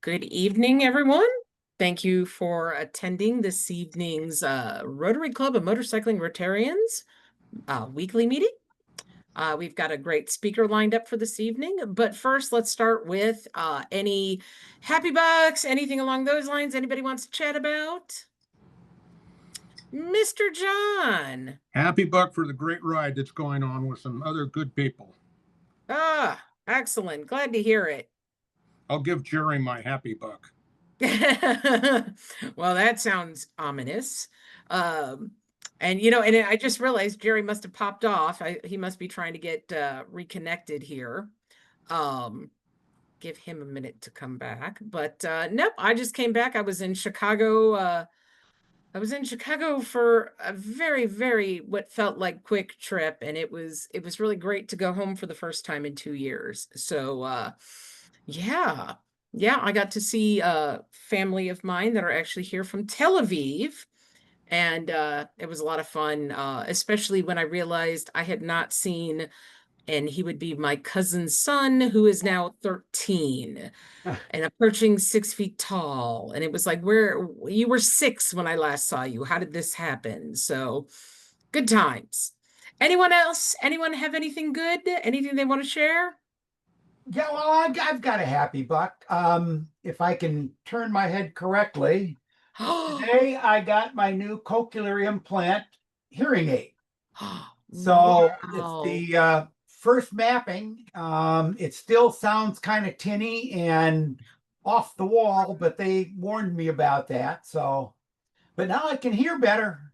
Good evening, everyone. Thank you for attending this evening's Rotary Club of Motorcycling Rotarians weekly meeting. We've got a great speaker lined up for this evening, but first let's start with any happy bucks, anything along those lines anybody wants to chat about? Mr. John. Happy Buck for the great ride that's going on with some other good people. Excellent. Glad to hear it. I'll give Jerry my happy buck. Well, that sounds ominous. Um, and I just realized Jerry must have popped off. He must be trying to get reconnected here. Um, give him a minute to come back. But nope, I just came back. I was in Chicago. I was in Chicago for a very, very what felt like quick trip, and it was really great to go home for the first time in 2 years. So yeah. Yeah, I got to see a family of mine that are actually here from Tel Aviv. And it was a lot of fun, especially when I realized I had not seen, and he would be my cousin's son, who is now 13 and approaching 6 feet tall. And it was like, where you were 6 when I last saw you. How did this happen? So good times. Anyone else? Anyone have anything good? Anything they want to share? Yeah, well, I've got a happy buck. If I can turn my head correctly, today I got my new cochlear implant hearing aid. So it's Wow. the first mapping. It still sounds kind of tinny and off the wall, but they warned me about that. So, but now I can hear better.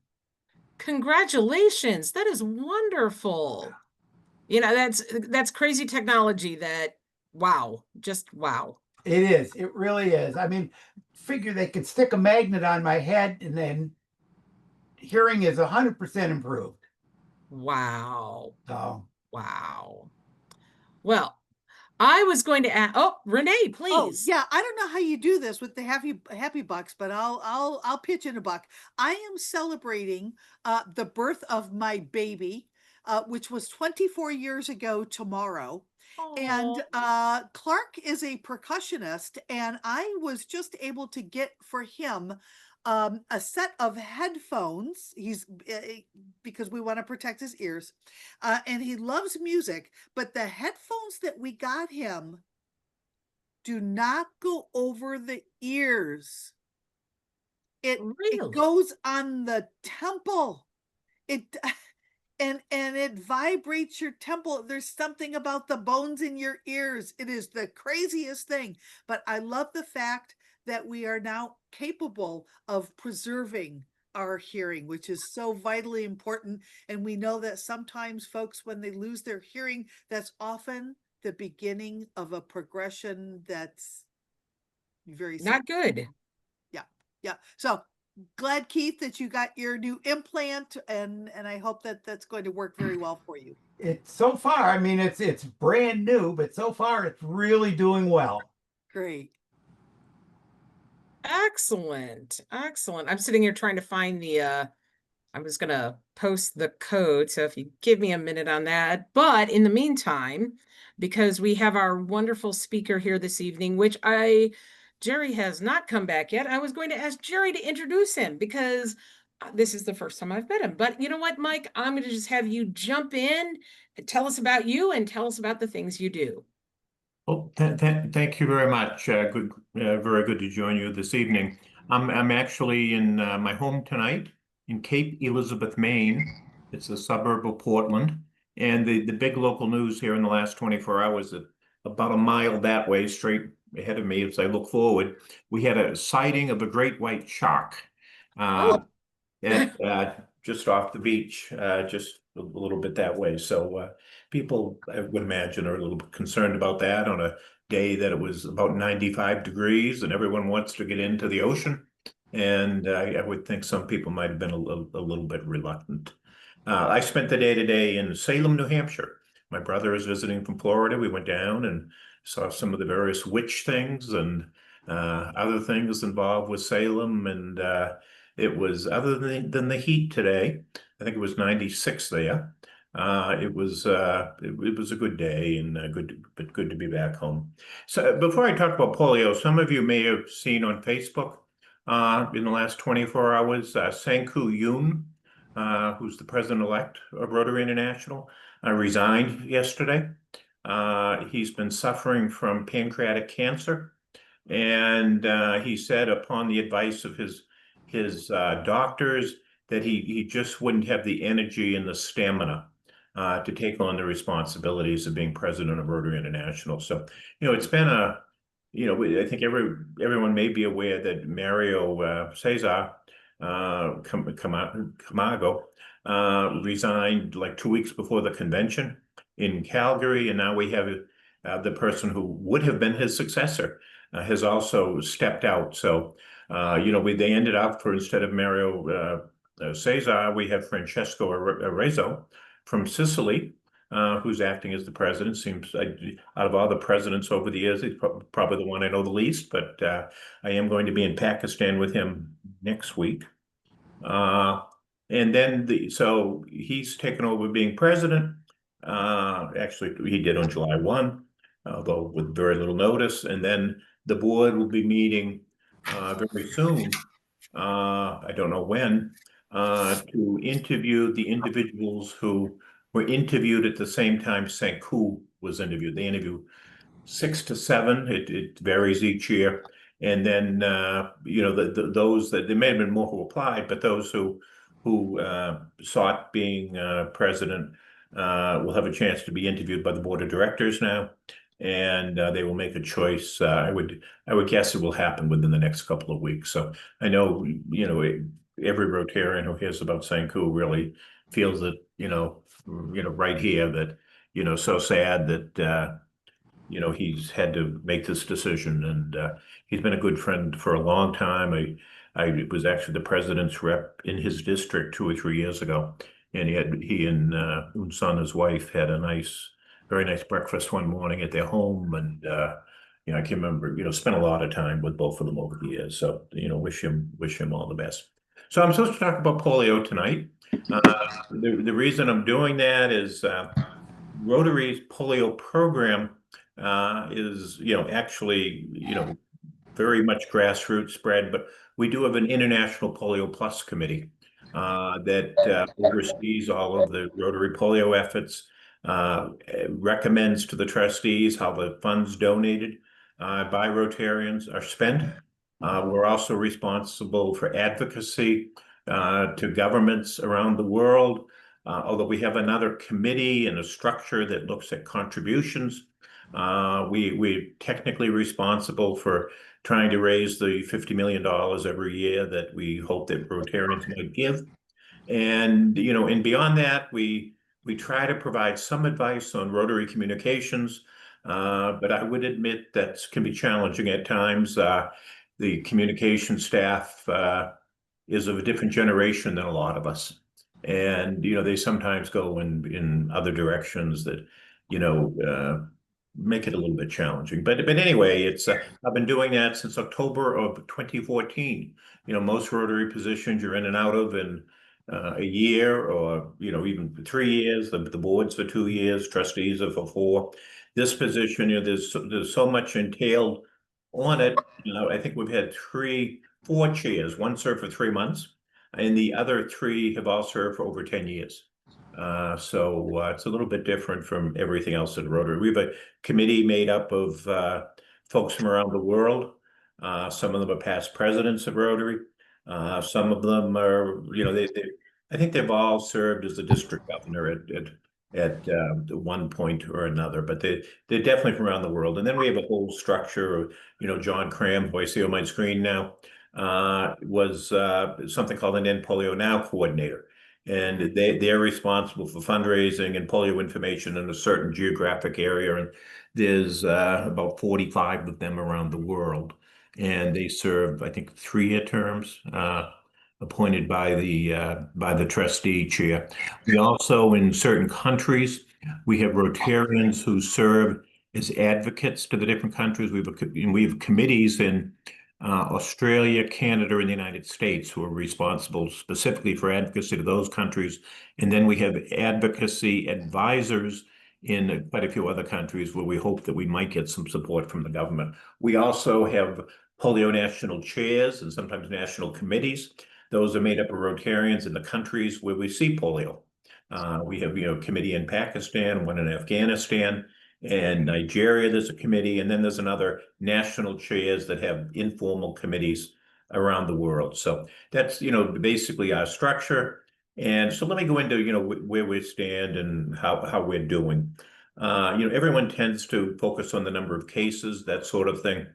Congratulations. That is wonderful. That's crazy technology that wow, just wow. It is. It really is. I mean, figure they could stick a magnet on my head and then hearing is 100% improved. Wow. So, Wow. Well, I was going to ask, oh, Renee, Oh please. yeah, I don't know how you do this with the happy bucks, but I'll pitch in a buck. I am celebrating the birth of my baby, which was 24 years ago tomorrow. And Clark is a percussionist, and I was just able to get for him a set of headphones. He's because we want to protect his ears, and he loves music. But the headphones that we got him do not go over the ears. It Really? goes on the temple. It and it vibrates your temple. There's something about the bones in your ears. It is the craziest thing. But I love the fact that we are now capable of preserving our hearing, which is so vitally important. And we know that sometimes folks, when they lose their hearing, that's often the beginning of a progression that's very sad. Not good. Yeah. Yeah. So glad, Keith, that you got your new implant, and I hope that that's going to work very well for you. it's so far, I mean, it's brand new, but so far it's really doing well. Great. Excellent. Excellent. I'm sitting here trying to find I was gonna post the code, so if you give me a minute on that. But in the meantime, because we have our wonderful speaker here this evening, which Jerry has not come back yet. I was going to ask Jerry to introduce him because this is the first time I've met him. But you know what, Mike? I'm going to just have you jump in and tell us about you and tell us about the things you do. Well, thank you very much. Very good to join you this evening. I'm actually in my home tonight in Cape Elizabeth, Maine. It's a suburb of Portland. And the big local news here in the last 24 hours, that about a mile that way, straight ahead of me as I look forward, we had a sighting of a great white shark just off the beach, just a little bit that way. So people, I would imagine, are a little bit concerned about that on a day that it was about 95 degrees and everyone wants to get into the ocean. And I would think some people might have been a little bit reluctant. I spent the day today in Salem, New Hampshire. My brother is visiting from Florida. We went down and saw some of the various witch things and other things involved with Salem. And it was, other than the heat today, I think it was 96 there. It was it was a good day and good to be back home. So before I talk about polio, some of you may have seen on Facebook in the last 24 hours, Sanku Yoon, who's the president-elect of Rotary International, resigned yesterday. He's been suffering from pancreatic cancer, and he said, upon the advice of his doctors, that he just wouldn't have the energy and the stamina to take on the responsibilities of being president of Rotary International. So, it's been I think everyone may be aware that Mario Cesar Camargo resigned like 2 weeks before the convention in Calgary, and now we have the person who would have been his successor has also stepped out. So, they ended up instead of Mario Cesar, we have Francesco Arezzo from Sicily, who's acting as the president. Seems out of all the presidents over the years, he's probably the one I know the least, but I am going to be in Pakistan with him next week. And then so he's taken over being president. Actually, he did on July 1, although with very little notice. And then the board will be meeting very soon. I don't know when, to interview the individuals who were interviewed at the same time Sanku was interviewed. They interview 6 to 7. It varies each year. And then, those that there may have been more who applied, but those who sought being president will have a chance to be interviewed by the board of directors now, and they will make a choice. I would guess it will happen within the next couple of weeks. So I know, every Rotarian who hears about Sanku really feels that, right here that, so sad that, he's had to make this decision, and he's been a good friend for a long time. I was actually the president's rep in his district 2 or 3 years ago, and he and Unsan, his wife, had a very nice breakfast one morning at their home, and I can remember, spent a lot of time with both of them over the years. So wish him all the best. So I'm supposed to talk about polio tonight. The reason I'm doing that is Rotary's polio program is actually very much grassroots spread, but we do have an International Polio Plus committee that oversees all of the Rotary polio efforts, recommends to the trustees how the funds donated by Rotarians are spent. We're also responsible for advocacy to governments around the world, although we have another committee and a structure that looks at contributions. We're technically responsible for trying to raise the $50 million every year that we hope that Rotarians might give. And, and beyond that, we try to provide some advice on Rotary communications, but I would admit that can be challenging at times. The communication staff is of a different generation than a lot of us. And, they sometimes go in other directions that, make it a little bit challenging. But anyway, I've been doing that since October of 2014. Most Rotary positions you're in and out of in a year, or even 3 years. The boards for 2 years, trustees are for 4. This position, there's so much entailed on it. I think we've had 4 chairs. One served for 3 months, and the other 3 have all served for over 10 years. So it's a little bit different from everything else at Rotary. We have a committee made up of folks from around the world. Some of them are past presidents of Rotary. Some of them are, I think they've all served as a district governor at one point or another, but they're definitely from around the world. And then we have a whole structure of, John Cram, who I see on my screen now, was something called an End Polio Now coordinator. And they're responsible for fundraising and polio information in a certain geographic area. And there's about 45 of them around the world. And they serve, I think, 3-year terms, appointed by the trustee chair. We also, in certain countries, we have Rotarians who serve as advocates to the different countries. We have committees in Australia, Canada, and the United States, who are responsible specifically for advocacy to those countries. And then we have advocacy advisors in quite a few other countries where we hope that we might get some support from the government. We also have polio national chairs and sometimes national committees. Those are made up of Rotarians in the countries where we see polio. We have, a committee in Pakistan, one in Afghanistan, and Nigeria, there's a committee, and then there's another national chairs that have informal committees around the world. So that's, basically our structure. And so let me go into, where we stand and how we're doing. Everyone tends to focus on the number of cases, that sort of thing.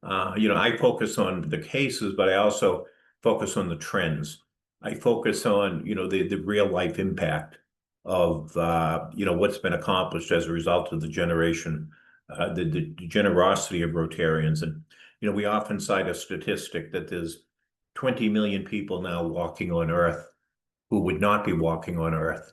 I focus on the cases, but I also focus on the trends. I focus on, the real life impact of what's been accomplished as a result of the generosity of Rotarians. And we often cite a statistic that there's 20 million people now walking on Earth who would not be walking on Earth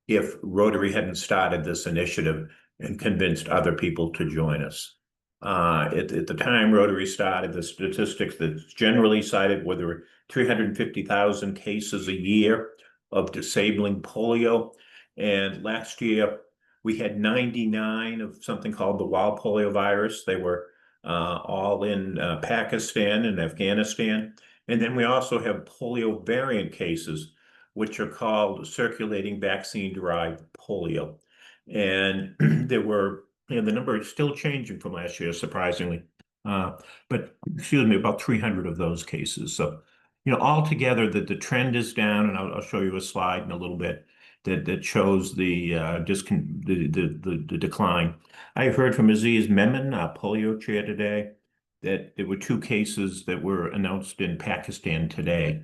if Rotary hadn't started this initiative and convinced other people to join us. At the time Rotary started, the statistics that's generally cited were there were 350,000 cases a year of disabling polio. And last year we had 99 of something called the wild polio virus. They were all in Pakistan and Afghanistan. And then we also have polio variant cases, which are called circulating vaccine-derived polio. And there were, the number is still changing from last year, surprisingly. But excuse me, about 300 of those cases. So, altogether the trend is down, and I'll show you a slide in a little bit that shows the decline. I heard from Aziz Memon, polio chair today, that there were 2 cases that were announced in Pakistan today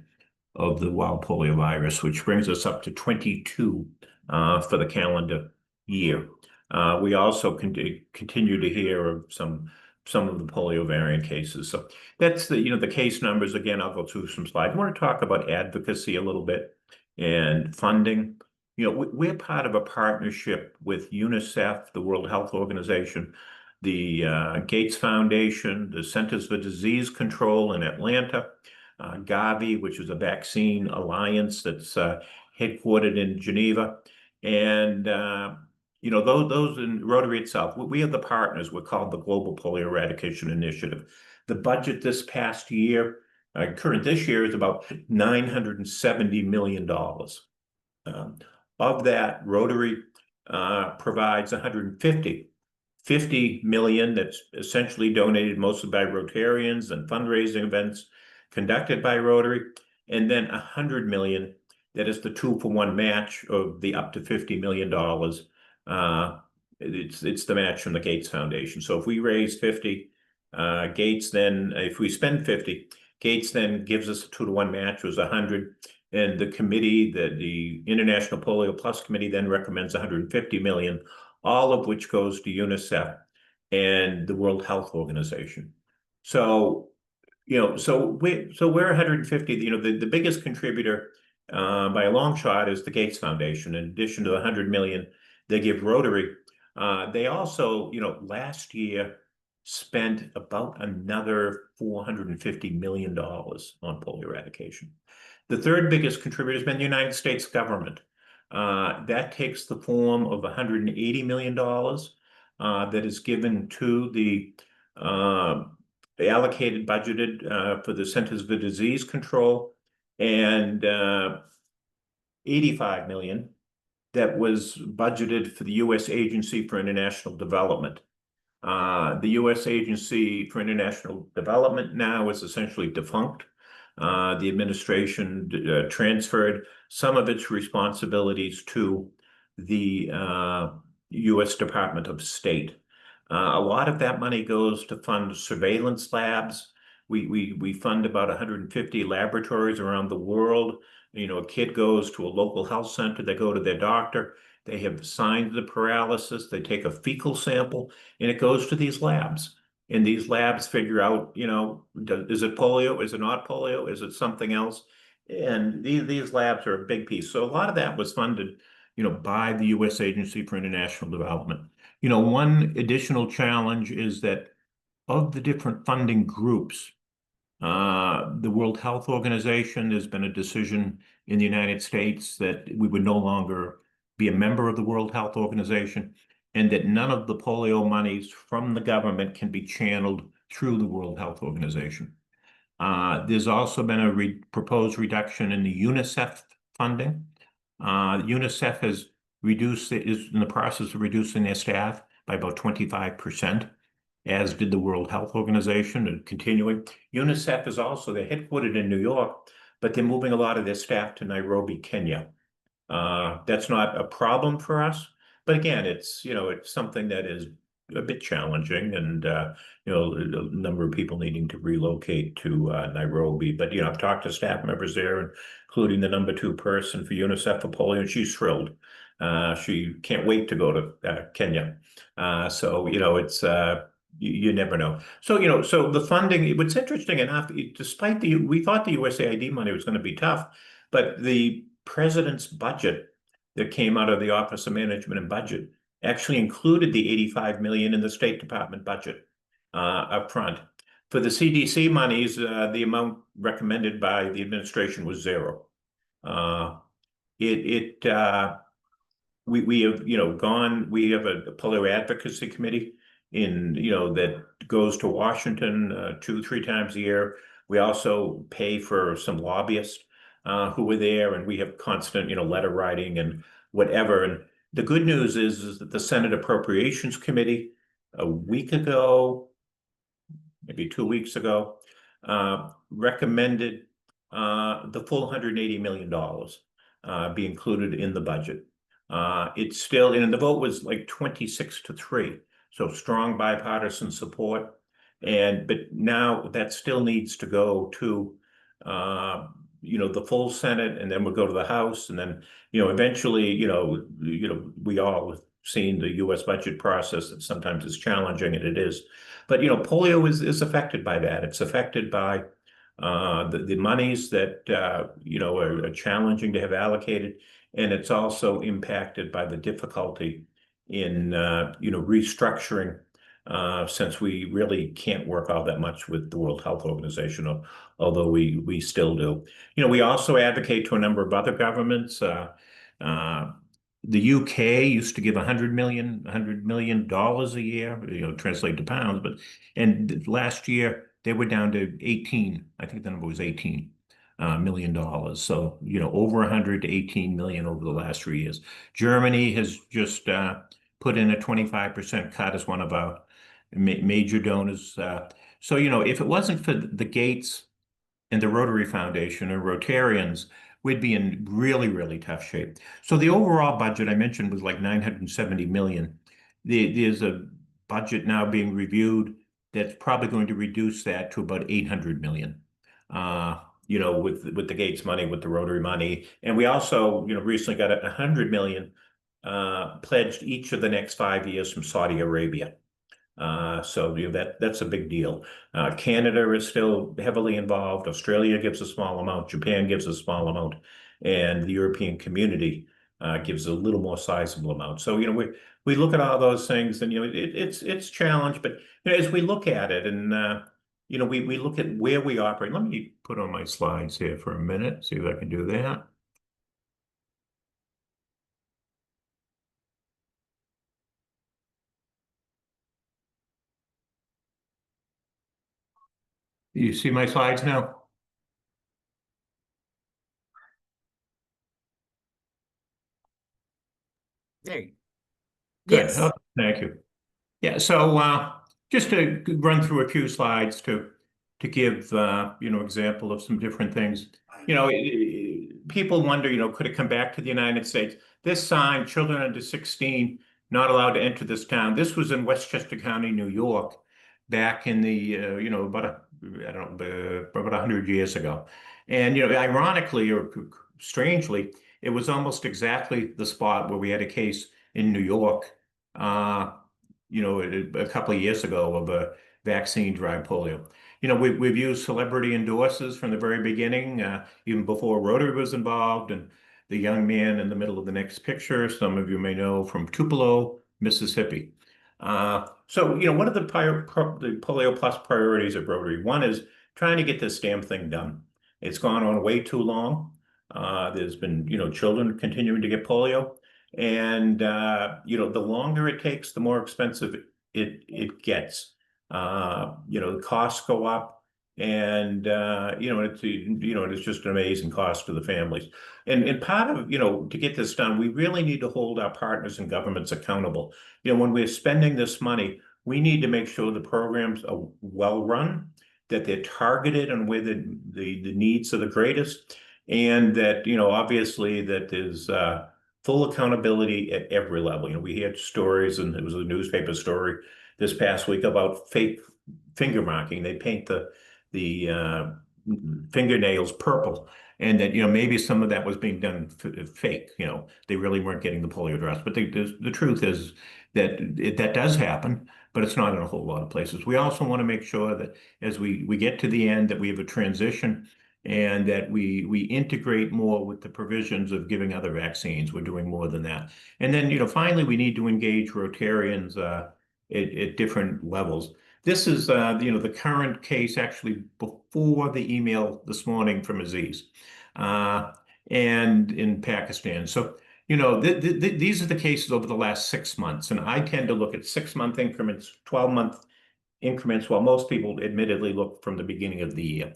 of the wild polio virus, which brings us up to 22 for the calendar year. We also continue to hear of some of the polio variant cases. So that's the case numbers. Again, I'll go through some slides. I want to talk about advocacy a little bit and funding. We're part of a partnership with UNICEF, the World Health Organization, the Gates Foundation, the Centers for Disease Control in Atlanta, Gavi, which is a vaccine alliance that's headquartered in Geneva, and those in Rotary itself. We have the partners. We're called the Global Polio Eradication Initiative. The budget this past year, current this year, is about $970 million. Of that, Rotary provides 50 million that's essentially donated mostly by Rotarians and fundraising events conducted by Rotary, and then 100 million that is the 2-for-1 match of the up to $50 million. It's the match from the Gates Foundation. So if we raise 50, Gates then, if we spend 50, Gates then gives us a 2-to-1 match, was 100. And the committee, the International Polio Plus Committee, then recommends 150 million, all of which goes to UNICEF and the World Health Organization. So, so we're 150. The biggest contributor by a long shot is the Gates Foundation. In addition to the 100 million they give Rotary, they also, last year spent about another $450 million on polio eradication. The third biggest contributor has been the United States government. That takes the form of $180 million that is given to the allocated, budgeted for the Centers for Disease Control, and 85 million that was budgeted for the U.S. Agency for International Development. The U.S. Agency for International Development now is essentially defunct. The administration transferred some of its responsibilities to the U.S. Department of State. A lot of that money goes to fund surveillance labs. We fund about 150 laboratories around the world. A kid goes to a local health center, they go to their doctor, they have signs of paralysis, they take a fecal sample, and it goes to these labs. And these labs figure out, is it polio? Is it not polio? Is it something else? And these labs are a big piece. So a lot of that was funded, by the U.S. Agency for International Development. One additional challenge is that of the different funding groups, The World Health Organization, there's been a decision in the United States that we would no longer be a member of the World Health Organization, and that none of the polio monies from the government can be channeled through the World Health Organization. There's also been a proposed reduction in the UNICEF funding. UNICEF has is in the process of reducing their staff by about 25%, as did the World Health Organization, and continuing. UNICEF is also, they're headquartered in New York, but they're moving a lot of their staff to Nairobi, Kenya. That's not a problem for us, but again, it's something that is a bit challenging, and a number of people needing to relocate to Nairobi. But I've talked to staff members there, including the number 2 person for UNICEF for polio, and she's thrilled. She can't wait to go to Kenya. So it's you never know. So so the funding. What's interesting enough, despite we thought the USAID money was going to be tough, but the president's budget that came out of the Office of Management and Budget actually included the 85 million in the State Department budget up front. For the CDC monies, the amount recommended by the administration was 0. We have we have a polio advocacy committee that goes to Washington 2-3 times a year. We also pay for some lobbyists who were there, and we have constant letter writing and whatever. And the good news is that the Senate Appropriations Committee a week ago, maybe 2 weeks ago, recommended the full $180 million be included in the budget. It's still, and the vote was like 26-3, so strong bipartisan support. But now that still needs to go to the full Senate, and then we'll go to the House, and then eventually we all have seen the U.S. budget process that sometimes is challenging, and it is. But polio is affected by that. It's affected by the monies that are challenging to have allocated, and it's also impacted by the difficulty in restructuring, since we really can't work all that much with the World Health Organization, although we still do. We also advocate to a number of other governments. The UK used to give $100 million a year, translate to pounds, and last year they were down to 18. I think the number was $18 million. So over 100 to 18 million over the last 3 years. Germany has just put in a 25% cut as one of our major donors. So if it wasn't for the Gates and the Rotary Foundation or Rotarians, we'd be in really, really tough shape. So the overall budget I mentioned was like 970 million. There's a budget now being reviewed that's probably going to reduce that to about 800 million. With the Gates money, with the Rotary money, and we also recently got 100 million pledged each of the next 5 years from Saudi Arabia. So that's a big deal. Canada is still heavily involved. Australia gives a small amount. Japan gives a small amount, and the European community gives a little more sizable amount. So we look at all those things, and it's challenged. But as we look at it, and we look at where we operate. Let me put on my slides here for a minute. See if I can do that. You see my slides now? There you Good. Yes. Oh, thank you. Yeah. So just to run through a few slides to give example of some different things. People wonder, could it come back to the United States? This sign, children under 16 not allowed to enter this town. This was in Westchester County, New York, back in the about 100 years ago. And ironically or strangely, it was almost exactly the spot where we had a case in New York a couple of years ago of a vaccine drive polio. We've used celebrity endorsers from the very beginning, even before Rotary was involved. And the young man in the middle of the next picture, some of you may know from Tupelo, Mississippi. So what are the Polio Plus priorities of Rotary? One is trying to get this damn thing done. It's gone on way too long. There's been, children continuing to get polio. And, the longer it takes, the more expensive it gets. The costs go up, and, it's just an amazing cost to the families. And part of, to get this done, we really need to hold our partners and governments accountable. When we're spending this money, we need to make sure the programs are well run, that they're targeted on where the needs are the greatest, and that, obviously that there's full accountability at every level. We had stories, and it was a newspaper story this past week about fake finger marking. They paint the fingernails purple, and that maybe some of that was being done fake. They really weren't getting the polio drops. But the truth is that that does happen, but it's not in a whole lot of places. We also want to make sure that as we get to the end, that we have a transition, and that we integrate more with the provisions of giving other vaccines. We're doing more than that. And then, finally, we need to engage Rotarians at different levels. This is, the current case actually before the email this morning from Aziz, and in Pakistan. So, these are the cases over the last 6 months, and I tend to look at 6-month increments, 12-month increments, while most people admittedly look from the beginning of the year.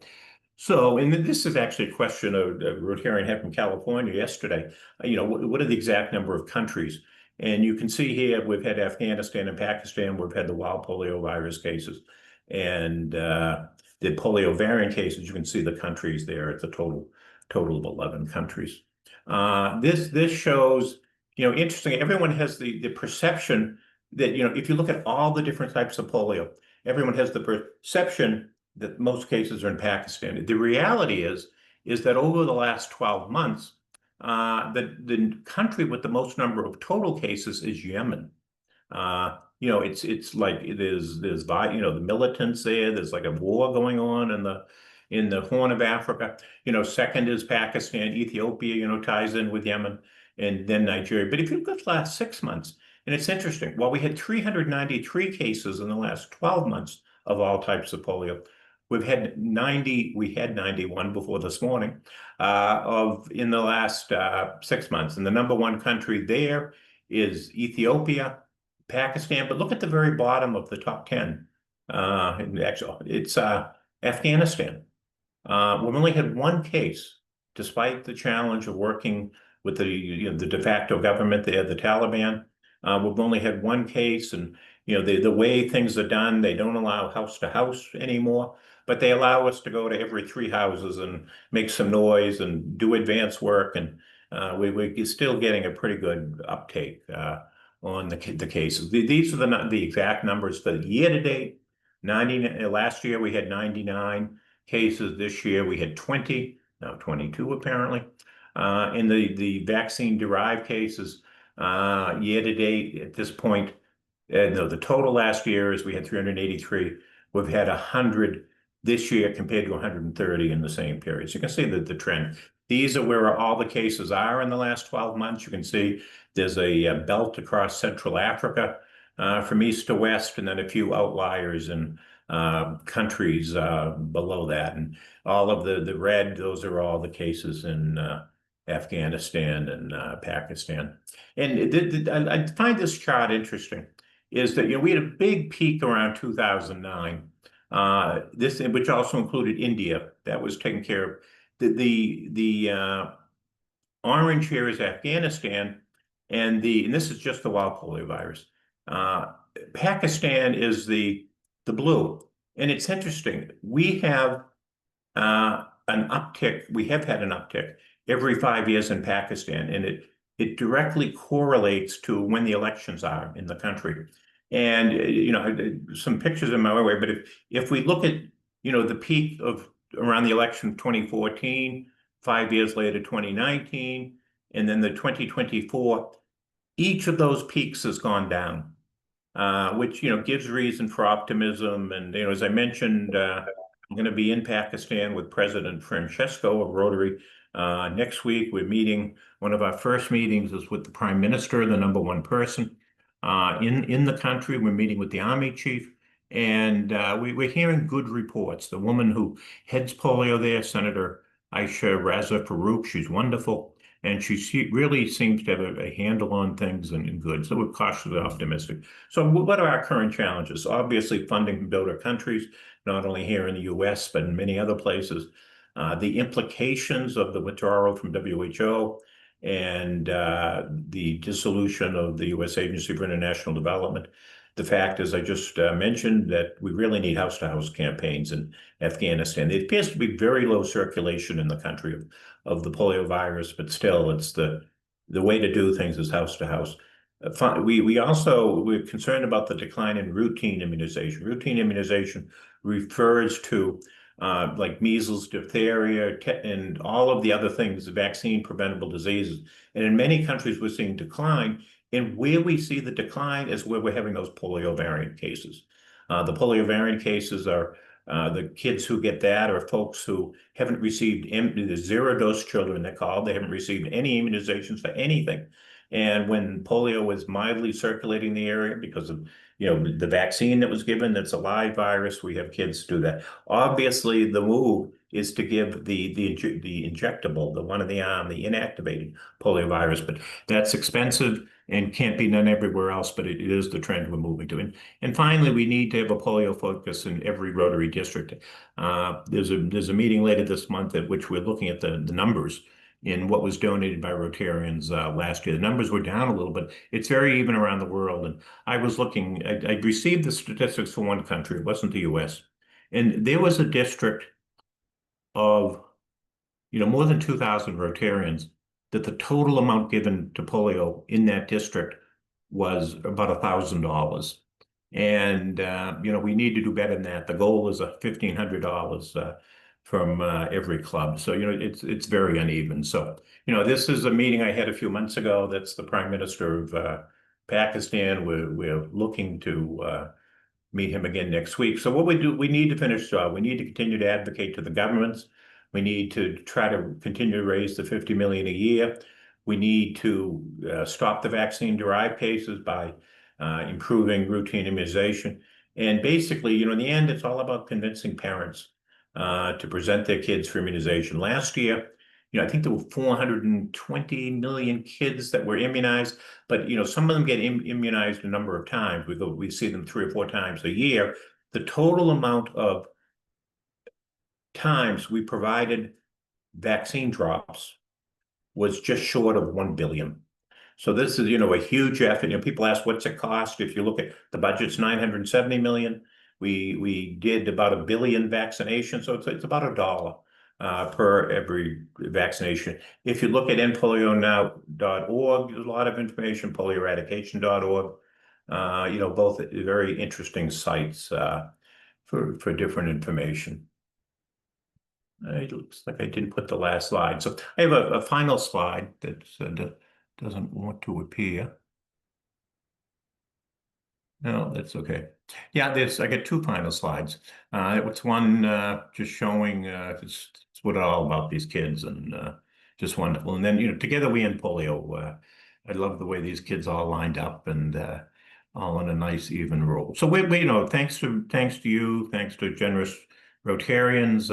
So, and this is actually a question a Rotarian had from California yesterday. What are the exact number of countries? And you can see here, we've had Afghanistan and Pakistan, we've had the wild polio virus cases, and the polio variant cases. You can see the countries there. It's a total of 11 countries. This shows, interesting, everyone has the perception that, if you look at all the different types of polio, everyone has the perception that most cases are in Pakistan. The reality is that over the last 12 months, the country with the most number of total cases is Yemen. It's like there's the militants there. There's like a war going on in the Horn of Africa. Second is Pakistan. Ethiopia, ties in with Yemen, and then Nigeria. But if you look at the last 6 months, and it's interesting, while we had 393 cases in the last 12 months of all types of polio, we had 91 before this morning in the last 6 months. And the number one country there is Ethiopia, Pakistan. But look at the very bottom of the top 10. Actually, it's Afghanistan. We've only had one case, despite the challenge of working with the de facto government there, the Taliban. We've only had one case, and the way things are done, they don't allow house to house anymore, but they allow us to go to every 3 houses and make some noise and do advanced work, and we're still getting a pretty good uptake on the cases. These are the exact numbers for the year to date. Last year we had 99 cases. This year we had 20, now 22 apparently. In the vaccine-derived cases, year to date at this point, no, the total last year is we had 383. We've had 100 this year compared to 130 in the same period. So you can see the trend. These are where all the cases are in the last 12 months. You can see there's a belt across Central Africa from east to west, and then a few outliers in countries below that. And all of the red, those are all the cases in Afghanistan and Pakistan. And I find this chart interesting, is that we had a big peak around 2009. Which also included India, that was taken care of. The orange here is Afghanistan, and this is just the wild polio virus. Pakistan is the blue, and it's interesting. We have an uptick. We have had an uptick every 5 years in Pakistan, and it directly correlates to when the elections are in the country. And some pictures in my way, but if we look at the peak of around the election of 2014, 5 years later 2019, and then the 2024, each of those peaks has gone down, which gives reason for optimism. And as I mentioned, I'm going to be in Pakistan with President Francesco of Rotary next week. We're meeting. One of our first meetings is with the Prime Minister, the #1 person in the country. We're meeting with the Army Chief, And we're hearing good reports. The woman who heads polio there, Senator Aisha Raza Farouk, she's wonderful. And she really seems to have a handle on things and good. So we're cautiously optimistic. So what are our current challenges? Obviously, funding from donor countries, not only here in the US, but in many other places. The implications of the withdrawal from WHO and the dissolution of the U.S. Agency for International Development. The fact, as I just mentioned, that we really need house-to-house campaigns in Afghanistan. It appears to be very low circulation in the country of the polio virus, but still, it's the way to do things is house-to-house. We're concerned about the decline in routine immunization. Routine immunization refers to like measles, diphtheria, and all of the other things, vaccine preventable diseases. And in many countries, we're seeing decline. And where we see the decline is where we're having those polio variant cases. The polio variant cases are the kids who get that are folks who haven't received the zero-dose children, they're called. They haven't received any immunizations for anything. And when polio is mildly circulating in the area because of the vaccine that was given, that's a live virus, we have kids do that. Obviously, the move is to give the injectable, the one in the arm, the inactivated polio virus, but that's expensive and can't be done everywhere else, but it is the trend we're moving to. And finally, we need to have a polio focus in every Rotary district. There's a meeting later this month at which we're looking at the numbers in what was donated by Rotarians last year. The numbers were down a little, but it's very even around the world. And I was looking, I received the statistics for one country, it wasn't the US. And there was a district of, more than 2,000 Rotarians that the total amount given to polio in that district was about $1,000. And, we need to do better than that. The goal is $1,500 from every club. So, it's very uneven. So, this is a meeting I had a few months ago. That's the Prime Minister of Pakistan. We're looking to meet him again next week. So what we need to finish the job. We need to continue to advocate to the governments. We need to try to continue to raise the 50 million a year. We need to stop the vaccine-derived cases by improving routine immunization. And basically, in the end, it's all about convincing parents to present their kids for immunization. Last year, I think there were 420 million kids that were immunized, but some of them get immunized a number of times. We see them 3 or 4 times a year. The total amount of times we provided vaccine drops was just short of 1 billion. So this is, a huge effort. People ask, what's it cost? If you look at the budget's 970 million. We did about 1 billion vaccinations, so it's about $1 per every vaccination. If you look at endpolionow.org, there's a lot of information, polioeradication.org, both very interesting sites for different information. It looks like I didn't put the last slide. So I have a final slide that doesn't want to appear. No, that's okay. Yeah, I got 2 final slides. It's one just showing it's what all about these kids and just wonderful. And then, together we end polio. I love the way these kids all lined up and all in a nice even row. So we thanks to you, thanks to generous Rotarians,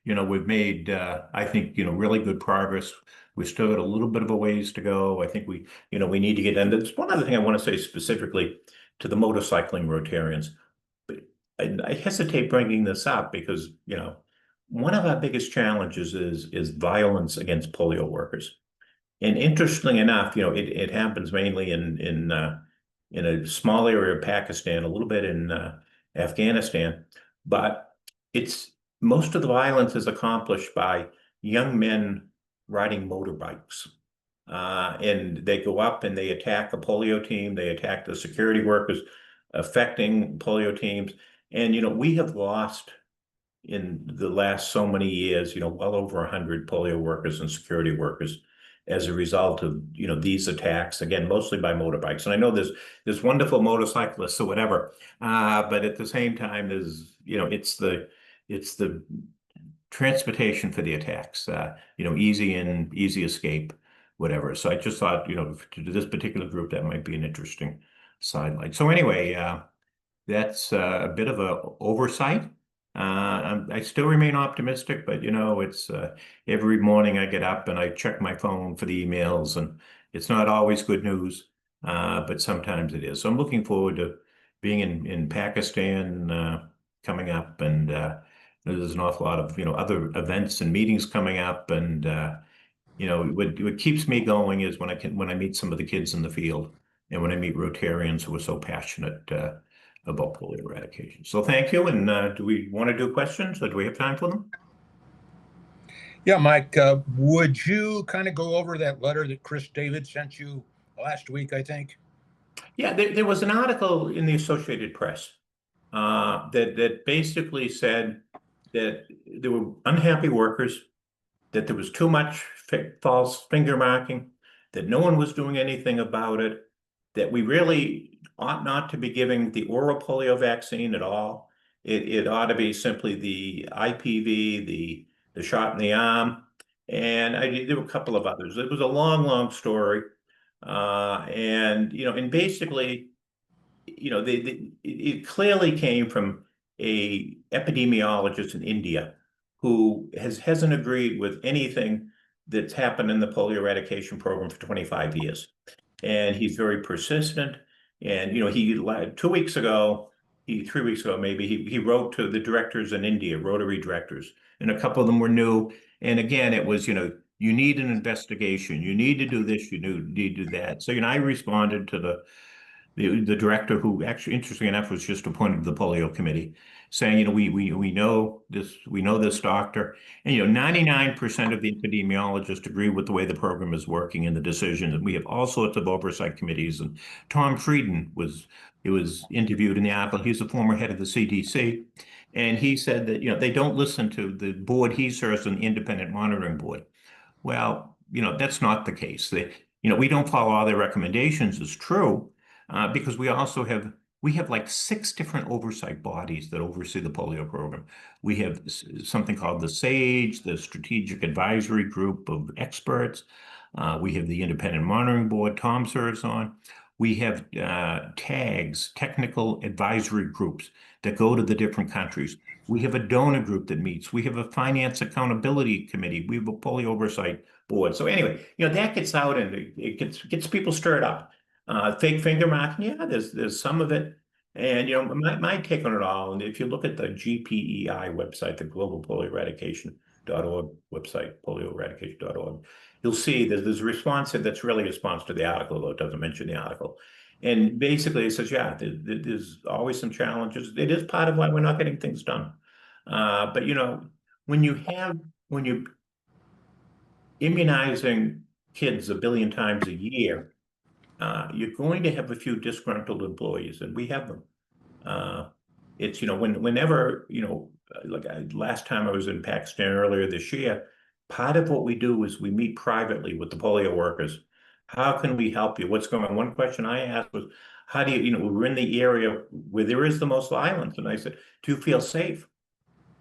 we've made I think really good progress. We still got a little bit of a ways to go. I think we need to get in. There's one other thing I want to say specifically to the motorcycling Rotarians. But I hesitate bringing this up because one of our biggest challenges is violence against polio workers. And interestingly enough, it happens mainly in a small area of Pakistan, a little bit in Afghanistan, but most of the violence is accomplished by young men riding motorbikes. And they go up and they attack a polio team, they attack the security workers, affecting polio teams. And, we have lost in the last so many years, well over 100 polio workers and security workers as a result of, these attacks, again, mostly by motorbikes. And I know there's wonderful motorcyclists or whatever, but at the same time, it's the transportation for the attacks, easy in, easy escape, whatever. So I just thought, to this particular group, that might be an interesting sidelight. So anyway, that's a bit of a oversight. I still remain optimistic, but it's every morning I get up and I check my phone for the emails, and it's not always good news, but sometimes it is. So I'm looking forward to being in Pakistan coming up, and there's an awful lot of other events and meetings coming up, and what keeps me going is when I meet some of the kids in the field, and when I meet Rotarians who are so passionate about polio eradication. So thank you. And do we want to do questions, or do we have time for them? Yeah, Mike, would you kind of go over that letter that Chris David sent you last week, I think? Yeah, there was an article in the Associated Press that basically said that there were unhappy workers, that there was too much false finger marking, that no one was doing anything about it, that we really ought not to be giving the oral polio vaccine at all. It ought to be simply the IPV, the shot in the arm, and there were a couple of others. It was a long, long story, and basically, it clearly came from a epidemiologist in India who hasn't agreed with anything that's happened in the polio eradication program for 25 years. And he's very persistent. And, he 2 weeks ago, 3 weeks ago, maybe he wrote to the directors in India, Rotary directors, and a couple of them were new. And again, it was, you need an investigation. You need to do this. You need to do that. So, I responded to the director, who actually, interesting enough, was just appointed to the polio committee, saying, we know this doctor, and 99% of the epidemiologists agree with the way the program is working and the decision. And we have all sorts of oversight committees. And Tom Frieden was interviewed in the article. He's the former head of the CDC, and he said that they don't listen to the board he serves on, the independent monitoring board. Well, that's not the case. We don't follow all their recommendations, is true, because we have like 6 different oversight bodies that oversee the polio program. We have something called the SAGE, the Strategic Advisory Group of Experts. We have the Independent Monitoring Board Tom serves on. We have TAGs, Technical Advisory Groups, that go to the different countries. We have a donor group that meets. We have a Finance Accountability Committee. We have a Polio Oversight Board. So anyway, that gets out, and it gets people stirred up. Fake finger marking, yeah, there's some of it. And my take on it all, and if you look at the GPEI website, the Global Polio Eradication.org website, polioeradication.org, you'll see that there's a response that's really a response to the article, though it doesn't mention the article. And basically it says, yeah, there's always some challenges. It is part of why we're not getting things done. But when you're immunizing kids 1 billion times a year, you're going to have a few disgruntled employees, and we have them. It's, whenever, like last time I was in Pakistan earlier this year, part of what we do is we meet privately with the polio workers. How can we help you? What's going on? One question I asked was, how do we're in the area where there is the most violence. And I said, do you feel safe?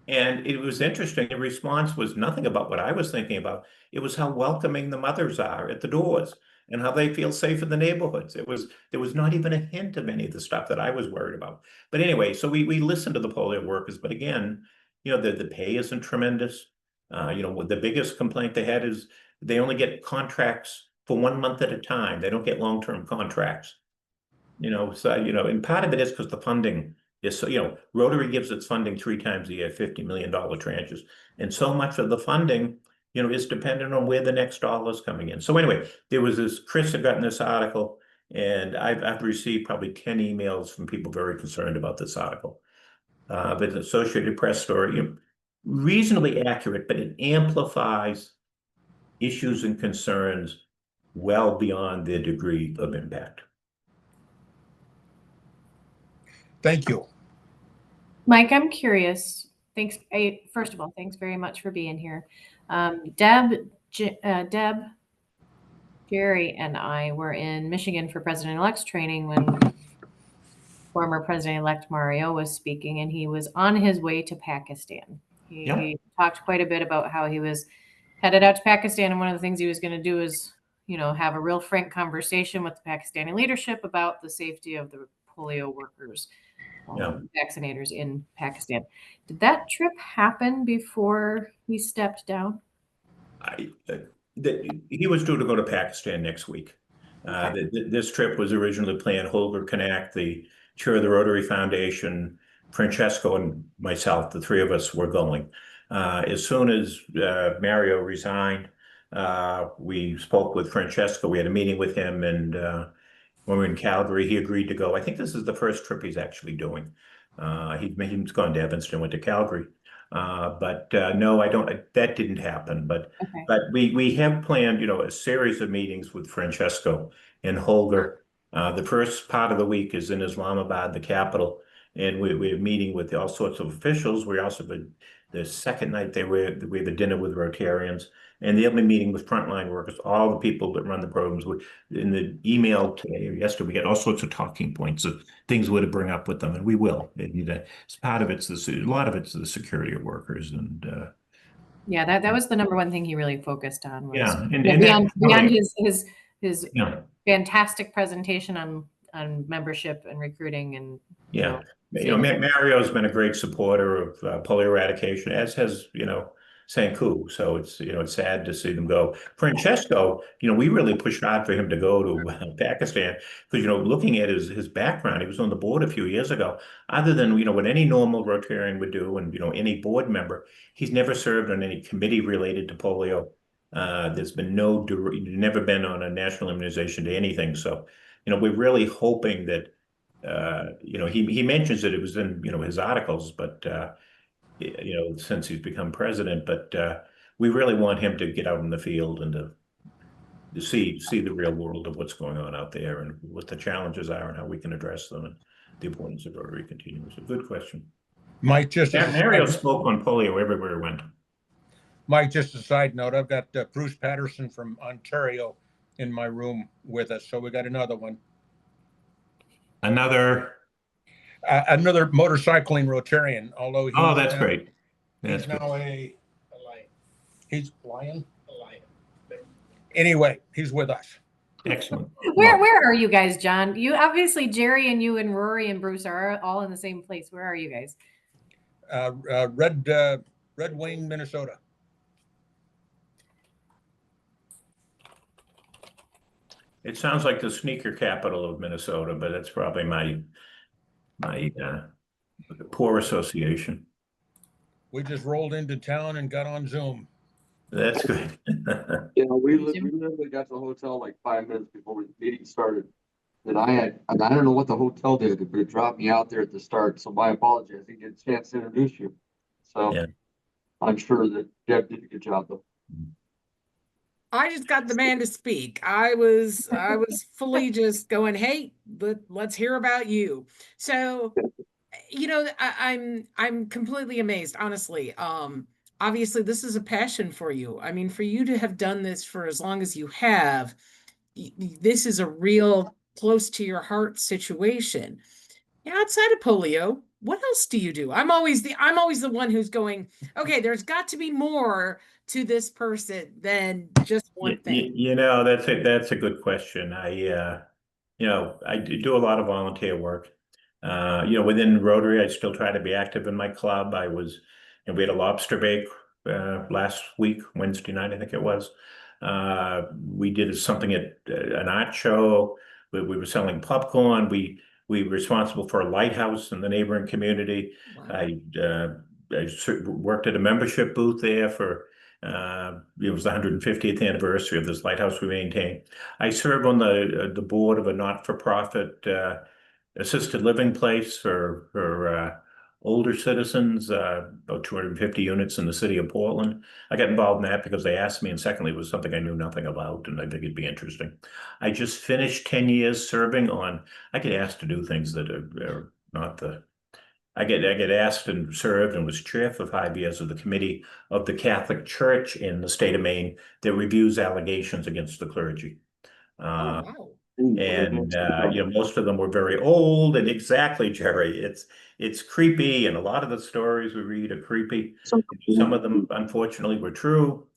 And it was interesting. The response was nothing about what I was thinking about. It was how welcoming the mothers are at the doors and how they feel safe in the neighborhoods. There was not even a hint of any of the stuff that I was worried about. But anyway, so we listened to the polio workers, but again, the pay isn't tremendous. The biggest complaint they had is they only get contracts for 1 month at a time. They don't get long-term contracts. And part of it is because the funding is so, Rotary gives its funding 3 times a year, $50 million tranches. And so much of the funding, is dependent on where the next dollar is coming in. So anyway, there was Chris had gotten this article, and I've received probably 10 emails from people very concerned about this article. But the Associated Press story, reasonably accurate, but it amplifies issues and concerns well beyond their degree of impact. Thank you. Mike, I'm curious. Thanks. First of all, thanks very much for being here. Deb, Jerry, and I were in Michigan for President-elect's training when former President-elect Mario was speaking, and he was on his way to Pakistan. He talked quite a bit about how he was headed out to Pakistan, and one of the things he was going to do is, have a real frank conversation with the Pakistani leadership about the safety of the polio workers. Yeah. vaccinators in Pakistan. Did that trip happen before he stepped down? He was due to go to Pakistan next week. This trip was originally planned. Holger Knack, the chair of the Rotary Foundation, Francesco, and myself, the three of us were going. As soon as Mario resigned, we spoke with Francesco. We had a meeting with him, and when we were in Calgary, he agreed to go. I think this is the first trip he's actually doing. He's gone to Evanston, went to Calgary. But no, I don't. That didn't happen. But we have planned, a series of meetings with Francesco and Holger. The first part of the week is in Islamabad, the capital, and we're meeting with all sorts of officials. We also the second night we have a dinner with Rotarians, and the other meeting with frontline workers, all the people that run the programs. In the email today or yesterday, we get all sorts of talking points of things we're to bring up with them, and we will. It's part of it's a lot of it's the security of workers, and yeah, that was the number one thing he really focused on. Was, yeah, and beyond his yeah. fantastic presentation on membership and recruiting, and yeah. Mario's been a great supporter of polio eradication, as has, Sanku. So it's sad to see them go. Francesco, we really pushed hard for him to go to Pakistan because, looking at his background, he was on the board a few years ago. Other than, what any normal Rotarian would do and, any board member, he's never served on any committee related to polio. There's been never been on a national immunization to anything. So, we're really hoping that he mentions that it was in, his articles, but, since he's become president, but we really want him to get out in the field and to see the real world of what's going on out there and what the challenges are and how we can address them and the importance of Rotary continues. A good question. Mike, just Mario spoke on polio everywhere he went. Mike, just a side note, I've got Bruce Patterson from Ontario in my room with us, so we got another one. Another motorcycling Rotarian, although that's great. He's now he's lion. Anyway, he's with us. Excellent. Where are you guys, John? You obviously, Jerry and you and Rory and Bruce are all in the same place. Where are you guys? Red Wing, Minnesota. It sounds like the sneaker capital of Minnesota, but that's probably my poor association. We just rolled into town and got on Zoom. That's good. We literally got to the hotel like 5 minutes before the meeting started. And I don't know what the hotel did, but it dropped me out there at the start. So my apologies. I didn't get a chance to introduce you. So yeah. I'm sure that Deb did a good job though. I just got the man to speak. I was fully just going, hey, let's hear about you. So, I'm completely amazed, honestly. Obviously this is a passion for you. I mean, for you to have done this for as long as you have, this is a real close to your heart situation. Outside of polio, what else do you do? I'm always the one who's going, okay, there's got to be more to this person than just one thing. That's a good question. I do a lot of volunteer work. Within Rotary, I still try to be active in my club. We had a lobster bake last week, Wednesday night, I think it was. We did something at an art show. We were selling popcorn. We were responsible for a lighthouse in the neighboring community. Wow. I worked at a membership booth there for it was the 150th anniversary of this lighthouse we maintain. I serve on the board of a not-for-profit assisted living place for older citizens, about 250 units in the city of Portland. I got involved in that because they asked me, and secondly, it was something I knew nothing about, and I think it'd be interesting. I just finished 10 years serving on, I get asked to do things that are not the, I get asked and served and was chair for 5 years of the committee of the Catholic Church in the state of Maine that reviews allegations against the clergy. Wow. And most of them were very old, and exactly, Jerry, it's creepy, and a lot of the stories we read are creepy. Some of them, unfortunately, were true.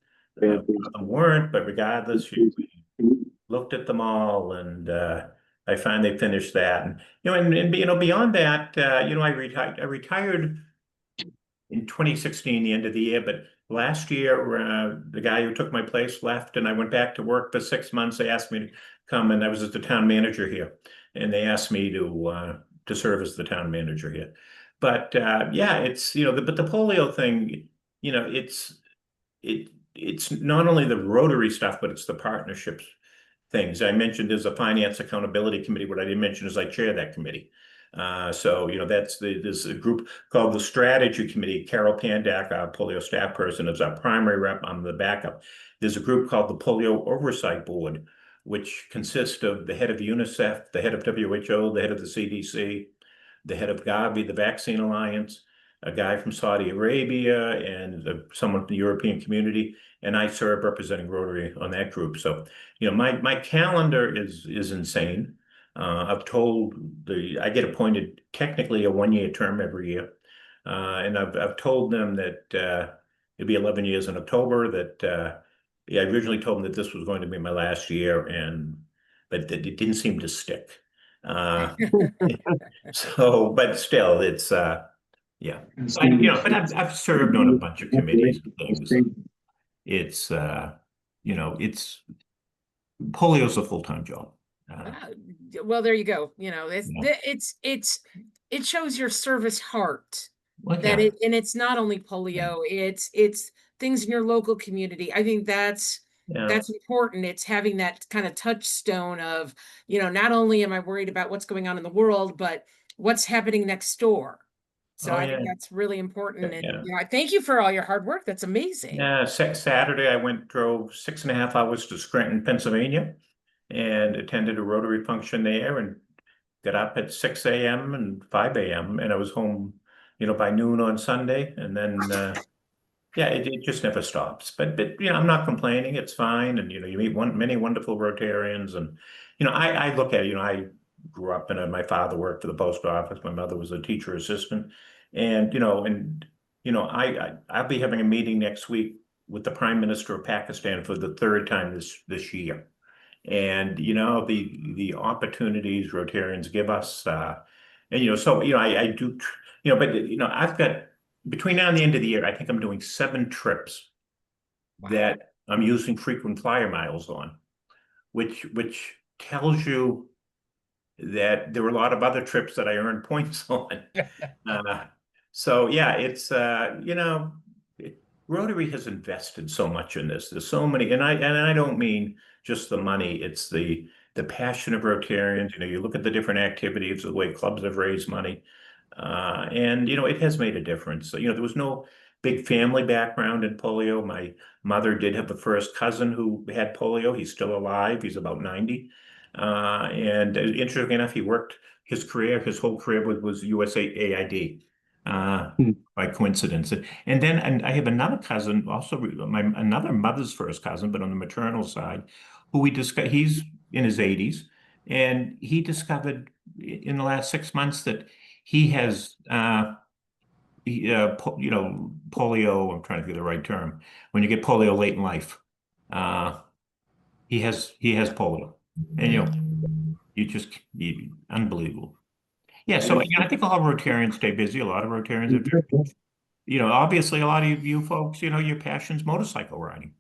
Some of them weren't, but regardless, we looked at them all, and I finally finished that, and and beyond that, I retired in 2016, the end of the year, but last year, the guy who took my place left, and I went back to work for 6 months. They asked me to come, and I was the town manager here, and they asked me to serve as the town manager here. But yeah, it's but the polio thing, it's not only the Rotary stuff, but it's the partnerships things. I mentioned there's a finance accountability committee. What I didn't mention is I chair that committee. So there's a group called the Strategy Committee. Carol Pandak, our polio staff person, is our primary rep. I'm the backup. There's a group called the Polio Oversight Board, which consists of the head of UNICEF, the head of WHO, the head of the CDC, the head of Gavi, the Vaccine Alliance, a guy from Saudi Arabia, and someone from the European community. And I serve representing Rotary on that group. So, my calendar is insane. I get appointed technically a 1-year term every year. And I've told them that it'll be 11 years in October, that I originally told them that this was going to be my last year, but it didn't seem to stick. So, but still, it's yeah. But I've served on a bunch of committees and things. It's polio's a full-time job. Well, there you go. It shows your service heart that and it's not only polio, it's things in your local community. I think that's important. It's having that kind of touchstone of, not only am I worried about what's going on in the world, but what's happening next door. So I think that's really important. And I thank you for all your hard work. That's amazing. Yeah, Saturday I drove 6.5 hours to Scranton, Pennsylvania, and attended a Rotary function there, and got up at 6 a.m. and 5 a.m. and I was home, by noon on Sunday, and then it just never stops. But I'm not complaining. It's fine, and you meet many wonderful Rotarians, and I look at it. I grew up my father worked for the post office. My mother was a teacher assistant, and I'll be having a meeting next week with the Prime Minister of Pakistan for the third time this year. And the opportunities Rotarians give us, and so I do, but I've got, between now and the end of the year, I think I'm doing 7 trips that I'm using frequent flyer miles on, which tells you that there were a lot of other trips that I earned points on. So yeah, it's Rotary has invested so much in this. There's so many, and I don't mean just the money. It's the passion of Rotarians. You look at the different activities, the way clubs have raised money, and it has made a difference. So, there was no big family background in polio. My mother did have the first cousin who had polio. He's still alive. He's about 90. And interestingly enough, he worked his whole career was USAID. By coincidence. And then I have another cousin, also another mother's first cousin, but on the maternal side, who he's in his 80s, and he discovered in the last 6 months that he has polio. I'm trying to get the right term. When you get polio late in life, he has polio, and unbelievable. Yeah, so I think a lot of Rotarians stay busy. A lot of Rotarians are, obviously a lot of you folks, your passion's motorcycle riding.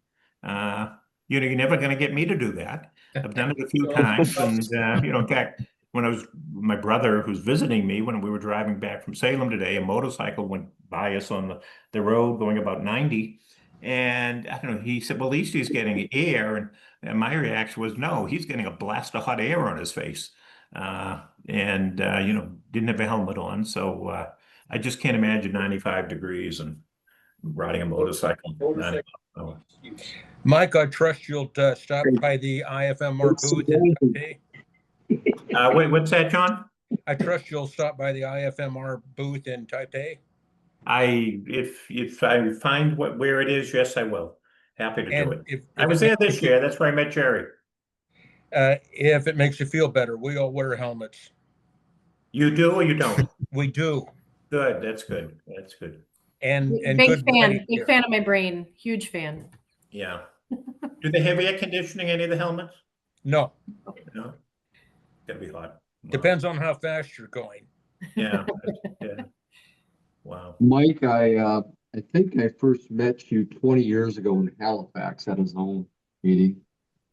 You're never going to get me to do that. I've done it a few times, and in fact, when my brother who's visiting me, when we were driving back from Salem today, a motorcycle went by us on the road going about 90. And I don't know, he said, well, at least he's getting air. And my reaction was, no, he's getting a blast of hot air on his face. And didn't have a helmet on. So I just can't imagine 95 degrees and riding a motorcycle. Mike, I trust you'll stop by the IFMR booth in Taipei. Wait, what's that, John? I trust you'll stop by the IFMR booth in Taipei. If I find where it is, yes, I will. Happy to do it. If I was there this year. That's where I met Jerry. If it makes you feel better, we all wear helmets. You do or you don't? We do. Good. That's good. That's good. And big fan of my brain. Huge fan. Yeah. Do they have air conditioning, any of the helmets? No. No. Gotta be hot. Wow. Depends on how fast you're going. Yeah. Yeah. Wow. Mike, I think I first met you 20 years ago in Halifax at a zone meeting.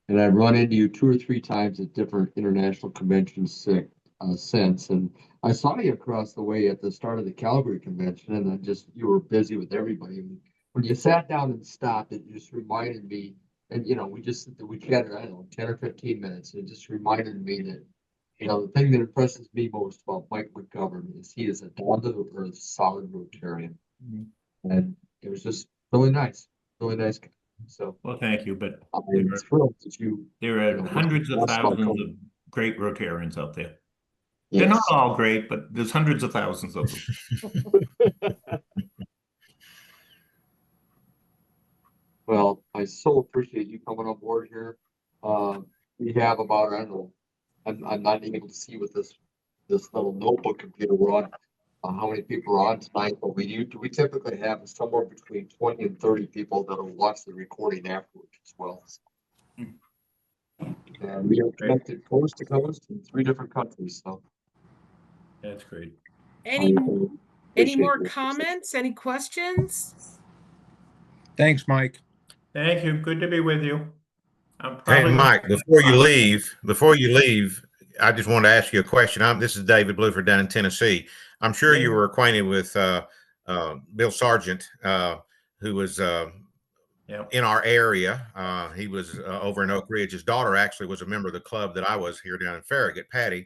And I've run into you 2 or 3 times at different international conventions since. And I saw you across the way at the start of the Calgary convention, and you were busy with everybody. And when you sat down and stopped, it just reminded me, and we chatted, I don't know, 10 or 15 minutes. And it just reminded me that, the thing that impresses me most about Mike McGovern is he is a down-to-earth, solid Rotarian. And it was just really nice guy. So, well, thank you. But I'm thrilled that there are hundreds of thousands of great Rotarians out there. They're not all great, but there's hundreds of thousands of them. Well, I so appreciate you coming on board here. We have about, I don't know, I'm not able to see with this little notebook computer we're on, how many people are on tonight, but we typically have somewhere between 20 and 30 people that'll watch the recording afterwards as well. And we are connected coast to coast in 3 different countries, so. That's great. Any more comments? Any questions? Thanks, Mike. Thank you. Good to be with you. Hey, Mike, before you leave, I just wanted to ask you a question. This is David Bluford down in Tennessee. I'm sure you were acquainted with Bill Sargent, who was in our area. He was over in Oak Ridge. His daughter actually was a member of the club that I was here down in Farragut, Patty,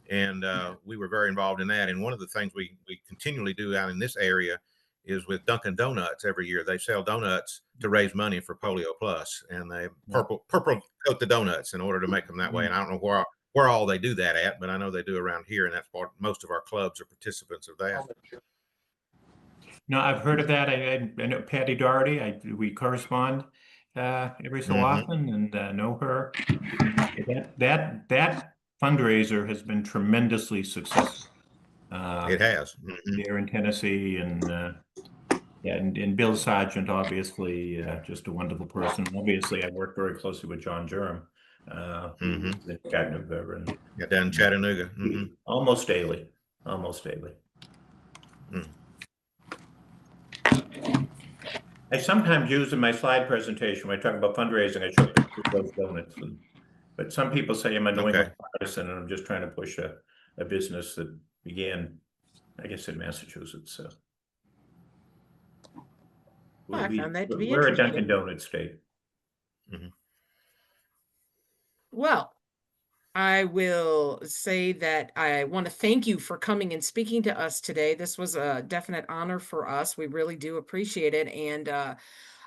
and we were very involved in that. And one of the things we continually do out in this area is with Dunkin' Donuts every year. They sell donuts to raise money for Polio Plus, and they purple coat the donuts in order to make them that way. And I don't know where all they do that at, but I know they do around here, and that's most of our clubs are participants of that. No, I've heard of that. I know Patty Doherty. We correspond every so often, and know her. That fundraiser has been tremendously successful. It has. There in Tennessee, and Bill Sargent, obviously, just a wonderful person. Obviously, I work very closely with John Jerem, in Chattanooga, and down in Chattanooga, almost daily. I sometimes use in my slide presentation when I talk about fundraising, I show those donuts, but some people say I'm a New England partisan, and I'm just trying to push a business that began, I guess, in Massachusetts. So I found that to be we're a interesting. Dunkin' Donuts state. Well, I will say that I want to thank you for coming and speaking to us today. This was a definite honor for us. We really do appreciate it. And I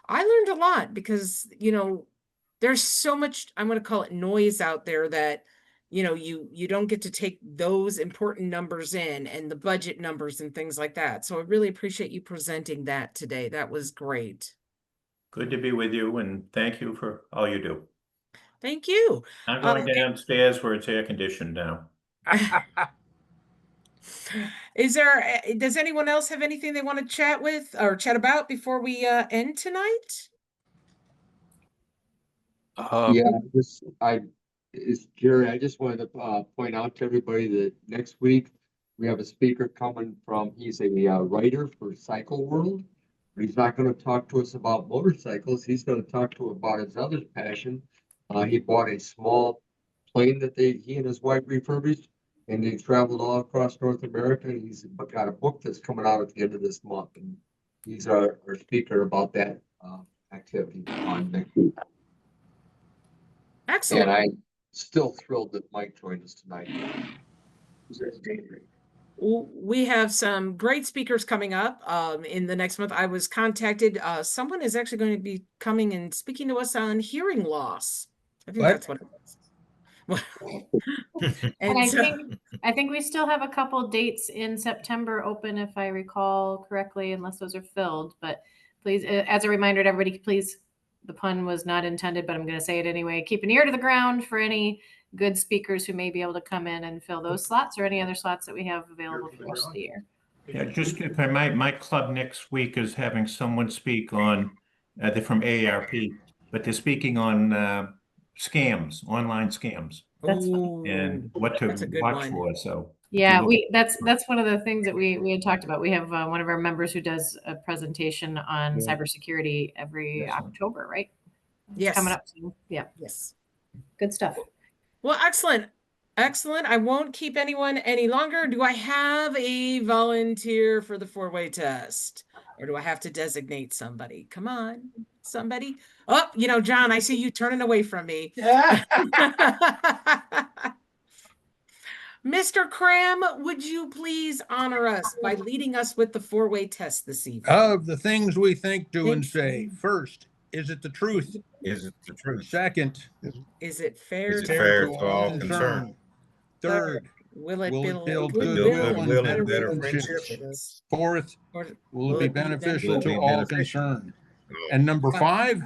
learned a lot because, there's so much, I'm going to call it noise out there that, you don't get to take those important numbers in and the budget numbers and things like that. So I really appreciate you presenting that today. That was great. Good to be with you, and thank you for all you do. Thank you. I'm going downstairs where it's air conditioned now. Does anyone else have anything they want to chat with or chat about before we end tonight? It's Jerry. I just wanted to point out to everybody that next week we have a speaker coming from, he's a writer for Cycle World. He's not going to talk to us about motorcycles. He's going to talk to us about his other passion. He bought a small plane that he and his wife refurbished, and they traveled all across North America. And he's got a book that's coming out at the end of this month, and he's our speaker about that activity on next week. Excellent. And I'm still thrilled that Mike joined us tonight. We have some great speakers coming up in the next month. I was contacted. Someone is actually going to be coming and speaking to us on hearing loss. I think that's what it is. And I think we still have a couple dates in September open, if I recall correctly, unless those are filled. But please, as a reminder to everybody, please, the pun was not intended, but I'm going to say it anyway. Keep an ear to the ground for any good speakers who may be able to come in and fill those slots or any other slots that we have available for the rest of the year. Yeah, just if I might, my club next week is having someone speak on, they're from AARP, but they're speaking on scams, online scams. That's fun. Ooh, and what to that's a good watch one. for. So Yeah, you that's one of the things that we had talked about. We have one of our members who does a presentation on Yeah. cybersecurity every Excellent. October, right? It's Yes. coming up soon. Yeah, Yes. good stuff. Well, excellent. Excellent. I won't keep anyone any longer. Do I have a volunteer for the four-way test? Or do I have to designate somebody? Come on, somebody. Oh, John, I see you turning away from me. Yeah. Mr. Cram, would you please honor us by leading us with the four-way test this evening? Of the things we think, do, and Thanks. say, first, is it the truth? Is it the truth? Second, Is it fair Is it to fair to to all concerned? Third, Will it will it build build goodwill goodwill and and better better friendships? friendships? Fourth, Or will it be beneficial Will it to be all beneficial? concerned? And number five,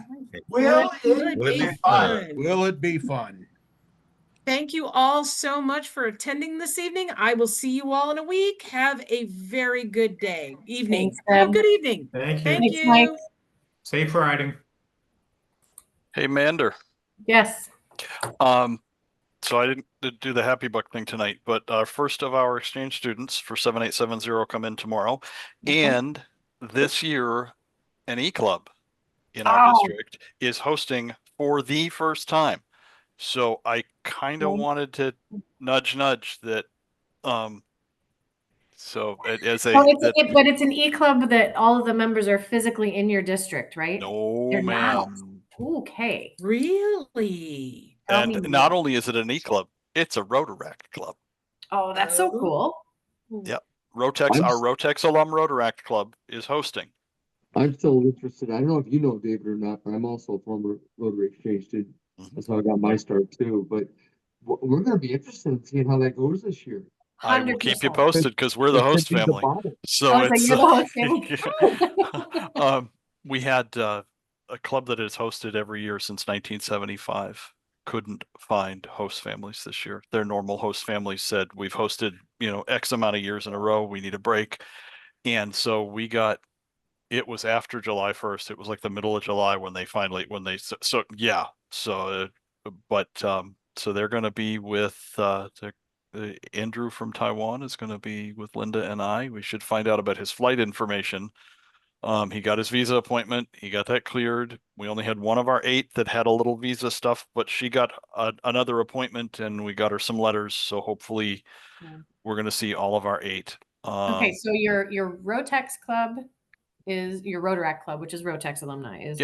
Will Will it it be be fun? fun? will it be fun? Thank you all so much for attending this evening. I will see you all in a week. Have a very good day, evening. Thanks, Have a Deb. good evening. Thank you. Thank Thanks, you. Mike. Safe riding. Hey, Mander. Yes. So I didn't do the happy buck thing tonight, but first of our exchange students for 7870 come in tomorrow. And this year, an e-club in our district is hosting for the first time. So I kind of wanted to nudge that so as a But it's an e-club that all of the members are physically in your district, right? no, They're not. ma'am. Okay. Really? Tell And me not more. only is it an e-club, it's a Rotaract club. Oh, that's so Oh. cool. Yep. Our Rotex alum Rotaract club is hosting. I'm still interested. I don't know if you know David or not, but I'm also a former Rotary exchange student. That's how I got my start too. But we're going to be interested in seeing how that goes this year. I will keep you 100%. posted because we're the It could host be the family. bottom. So Oh, so it's you're the host family. we had a club that has hosted every year since 1975. Couldn't find host families this year. Their normal host families said we've hosted, X amount of years in a row. We need a break. And so it was after July 1st. It was like the middle of July when they so they're going to be with Andrew from Taiwan is going to be with Linda and I. We should find out about his flight information. He got his visa appointment. He got that cleared. We only had one of our 8 that had a little visa stuff, but she got another appointment and we got her some letters. So hopefully we're going to see all of our 8. Okay, so your Rotex club is your Rotaract club, which is Rotex alumni, is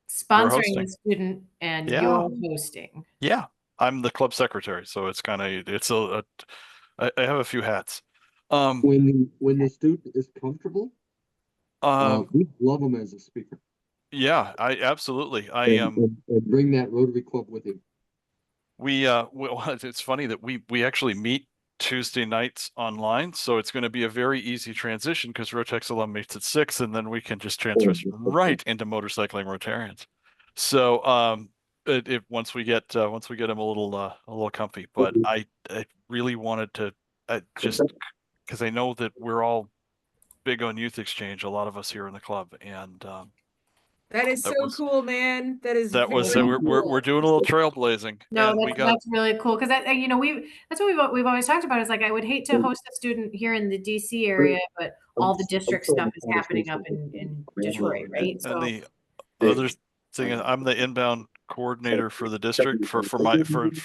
sponsoring hosting. the student and Yeah. you're hosting. Yeah, I'm the club secretary, so it's kind of I have a few hats. When the student is comfortable, we love him as a speaker. Yeah, I absolutely. And bring that Rotary Club with him. It's funny that we actually meet Tuesday nights online, so it's going to be a very easy transition because Rotex alum meets at 6, and then we can just transition right into motorcycling Rotarians. So once we get him a little comfy, but I really wanted to just because I know that we're all big on youth exchange, a lot of us here in the club, and That is so cool, man. that was very we're doing a little trailblazing. No, and that's really cool because that's what we've always talked about. Is like I would hate to host a student here in the DC area, but all the district stuff is happening up in Detroit, right? And the other thing is, I'm the inbound coordinator for the district for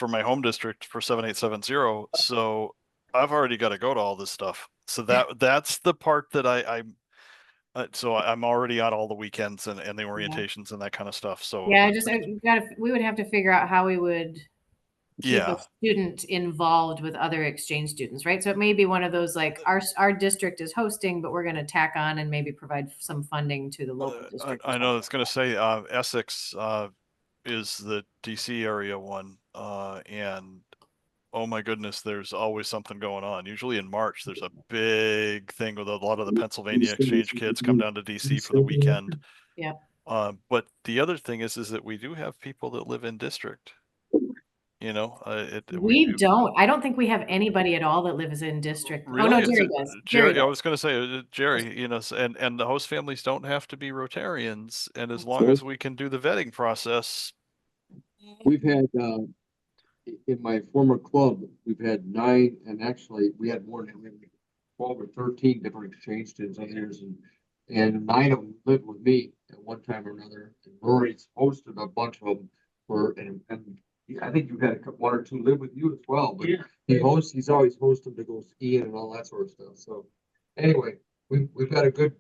my home district for 7870. So I've already got to go to all this stuff. So that's the part that so I'm already on all the weekends and the orientations and that kind of stuff. So yeah, we would have to figure out how we would keep a yeah. student involved with other exchange students, right? So it may be one of those like our district is hosting, but we're going to tack on and maybe provide some funding to the local district. I know it's going to say Essex is the DC area one, and oh my goodness, there's always something going on. Usually in March, there's a big thing with a lot of the Pennsylvania exchange kids come down to DC for the weekend. Yeah. But the other thing is that we do have people that live in district. We don't. I don't think we have anybody at all that lives in district. Really? Oh no, Jerry does. Jerry, I was going to say Jerry. And the host families don't have to be Rotarians, and as long as we can do the vetting process. We've had in my former club, we've had 9, and actually we had more than 12 or 13 different exchange students over the years, and 9 of them lived with me at one time or another. And Rory's hosted a bunch of them and I think you've had 1 or 2 live with you as well, but he's always hosted to go skiing and all that sort of stuff. So anyway, we've got a good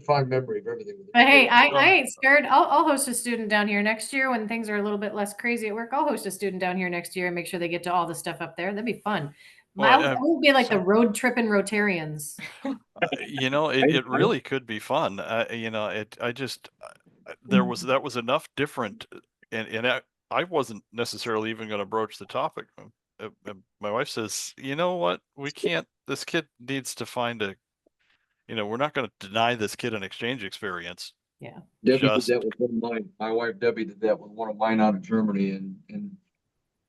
fond memory of everything. But hey, I ain't scared. I'll host a student down here next year when things are a little bit less crazy at work. I'll host a student down here next year and make sure they get to all the stuff up there. That'd be fun. Well, I would be like the road tripping Rotarians. You know, it really could be fun. You know, that was enough different, and I wasn't necessarily even going to broach the topic. My wife says, you know what, we can't. This kid needs to find a. You know, we're not going to deny this kid an exchange experience. Yeah. Debbie did that with one of mine. My wife Debbie did that with one of mine out of Germany, and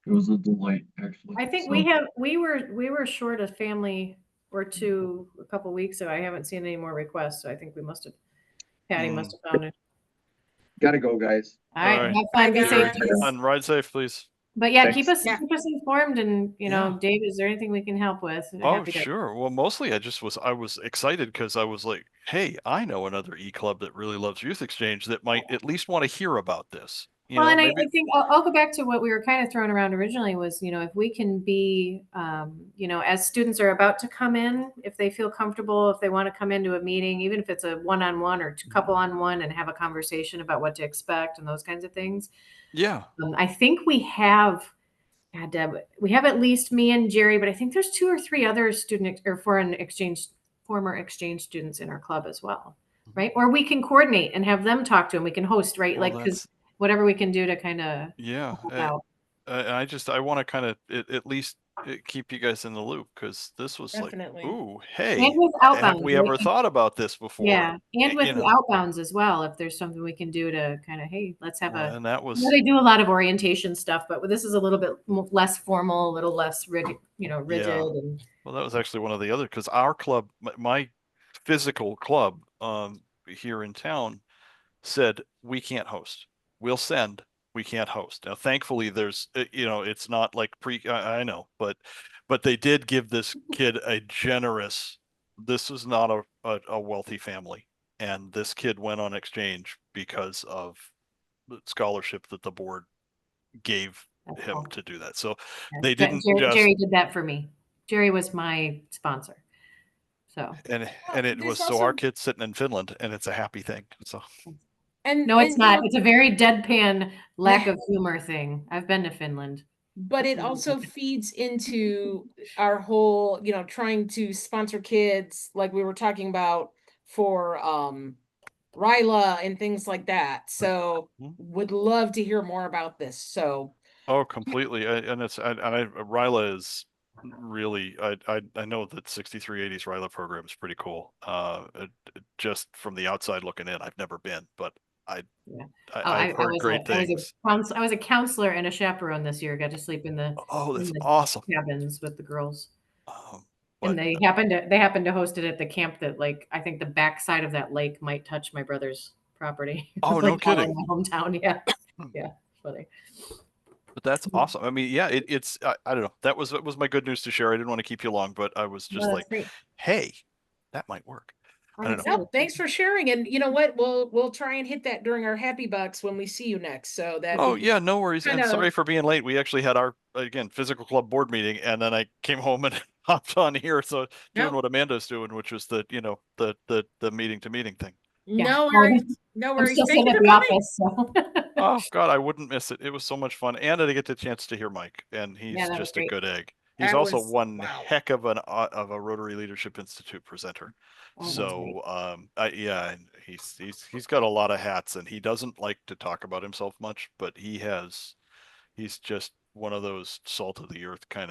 it was a delight actually. I think we were short a family or two a couple weeks ago. I haven't seen any more requests, so I think Patty must have found it. Gotta go, guys. All right, have Bye, fun. Be safe. guys. And ride safe, please. But yeah, Thanks. keep us informed, and you know, Yeah. Dave, is there anything we can help with? Oh, sure. Well, mostly I was excited because I was like, hey, I know another e-club that really loves youth exchange that might at least want to hear about this. Well, and I think I'll go back to what we were kind of throwing around originally was, you know, if we can be, you know, as students are about to come in, if they feel comfortable, if they want to come into a meeting, even if it's a one-on-one or couple on one and have a conversation about what to expect and those kinds of things. Yeah. I think we have, Deb, we have at least me and Jerry, but I think there's 2 or 3 other former exchange students in our club as well. Right. Or we can coordinate and have them talk to them. We can host, right? Well, like, cause whatever we can do to kind of I want to kind of at least keep you guys in the loop because this was Definitely. like, ooh, hey, and with outbounds, have we ever thought about this before? Yeah, and with the outbounds as well, if there's something we can do to kind of, hey, let's have and that was they do a lot of orientation stuff, but this is a little bit less formal, a little less rigid, rigid. Yeah. And well, that was actually one of the other because our club, my physical club here in town said we can't host. We'll send, we can't host. Now, thankfully, there's it's not like I know, but they did give this kid a generous. This is not a wealthy family, and this kid went on exchange because of the scholarship that the board gave him to do that. So they didn't. Jerry did that for me. Jerry was my sponsor. So and it was also, so our kid's sitting in Finland, and it's a happy thing. So. And no, it's not. It's a very deadpan lack of humor thing. I've been to Finland. But it also feeds into our whole, trying to sponsor kids like we were talking about for Ryla and things like that. So would love to hear more about this. So oh, completely. And Ryla is really I know that 6380's Ryla program is pretty cool. Just from the outside looking in, I've never been, but I've heard great things. I was a counselor and a chaperone this year. Got to sleep in the awesome cabins with the girls. And they happened to host it at the camp that, like, I think the backside of that lake might touch my brother's property. Oh, like, no kidding! My hometown, yeah, funny. But that's awesome. I mean, yeah, it's I don't know. That was my good news to share. I didn't want to keep you long, but I was just great. Hey, that might work. I don't know. No, thanks for sharing. And you know what? We'll try and hit that during our Happy Bucks when we see you next. So that. Oh yeah, no worries. And sorry for being late. We actually had our physical club board meeting, and then I came home and hopped on here. So doing what Amanda's doing, which was the meeting to meeting thing. Yeah. No worries. No worries. I'm still at the office. So. Oh God, I wouldn't miss it. It was so much fun, and I get the chance to hear Mike, and he's just a good egg. He's also one heck of a Rotary Leadership Institute presenter. Oh, so he's got a lot of hats, and he doesn't like to talk about himself much, but he's just one of those salt of the earth kind of